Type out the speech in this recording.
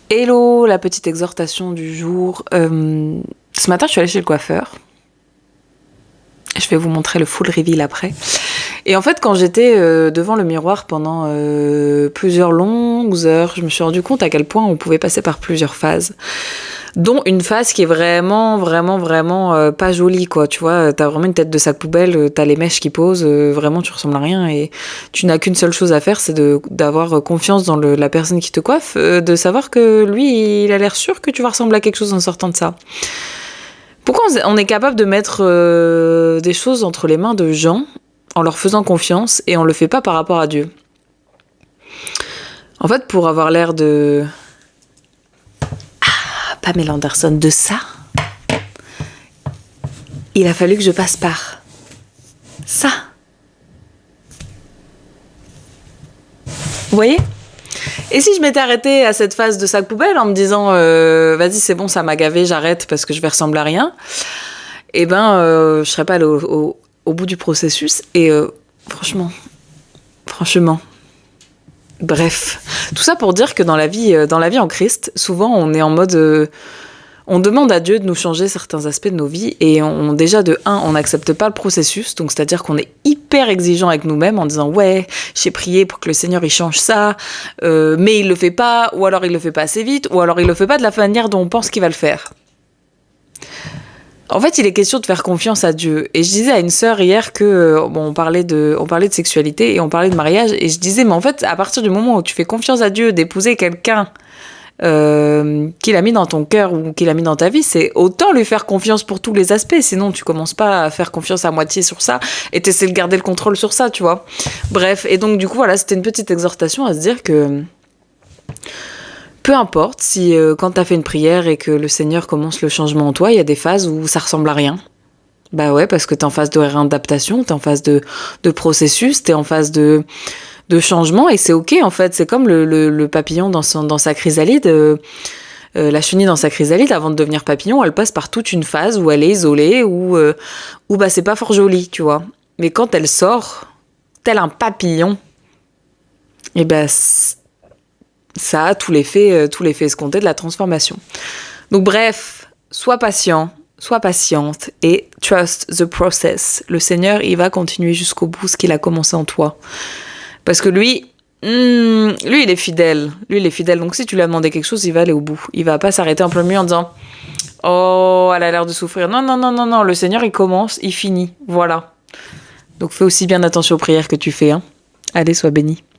Hello, la petite exhortation du jour. Ce matin, je suis allée chez le coiffeur. Je vais vous montrer le full reveal après. Et en fait, quand j'étais devant le miroir pendant plusieurs longues heures, je me suis rendu compte à quel point on pouvait passer par plusieurs phases. Dont une phase qui est vraiment pas jolie, quoi. Tu vois, t'as vraiment une tête de sac poubelle, t'as les mèches qui posent, vraiment tu ressembles à rien et tu n'as qu'une seule chose à faire, c'est d'avoir confiance dans la personne qui te coiffe, de savoir que lui, il a l'air sûr que tu vas ressembler à quelque chose en sortant de ça. Pourquoi on est capable de mettre des choses entre les mains de gens en leur faisant confiance et on le fait pas par rapport à Dieu? En fait, pour avoir l'air de Pamela Anderson, de ça, il a fallu que je passe par ça. Vous voyez? Et si je m'étais arrêtée à cette phase de sac poubelle en me disant vas-y c'est bon, ça m'a gavé, j'arrête parce que je vais ressembler à rien, eh ben je serais pas allée au bout du processus et franchement, bref, tout ça pour dire que dans la vie en Christ, souvent on est en mode on demande à Dieu de nous changer certains aspects de nos vies et déjà de on n'accepte pas le processus, donc c'est-à-dire qu'on est hyper exigeant avec nous-mêmes en disant ouais, j'ai prié pour que le Seigneur il change ça, mais il le fait pas, ou alors il le fait pas assez vite, ou alors il le fait pas de la manière dont on pense qu'il va le faire. En fait, il est question de faire confiance à Dieu. Et je disais à une sœur hier que on parlait de sexualité et on parlait de mariage, et je disais mais en fait, à partir du moment où tu fais confiance à Dieu d'épouser quelqu'un qu'il a mis dans ton cœur ou qu'il a mis dans ta vie, c'est autant lui faire confiance pour tous les aspects, sinon tu commences pas à faire confiance à moitié sur ça et t'essaies de garder le contrôle sur ça, tu vois. Bref, et donc du coup voilà, c'était une petite exhortation à se dire que peu importe si quand t'as fait une prière et que le Seigneur commence le changement en toi, il y a des phases où ça ressemble à rien. Bah ouais, parce que t'es en phase de réadaptation, t'es en phase de processus, t'es en phase de changement, et c'est ok en fait. C'est comme le papillon dans sa chrysalide, la chenille dans sa chrysalide, avant de devenir papillon, elle passe par toute une phase où elle est isolée, où bah c'est pas fort joli, tu vois. Mais quand elle sort, tel un papillon, et ben ça a tout l'effet escompté de la transformation. Donc bref, sois patient, sois patiente et trust the process. Le Seigneur, il va continuer jusqu'au bout ce qu'il a commencé en toi. Parce que lui, il est fidèle. Donc si tu lui as demandé quelque chose, il va aller au bout. Il va pas s'arrêter en plein milieu en disant « Oh, elle a l'air de souffrir. » Non. Le Seigneur, il commence, il finit. Voilà. Donc fais aussi bien attention aux prières que tu fais. Hein. Allez, sois béni.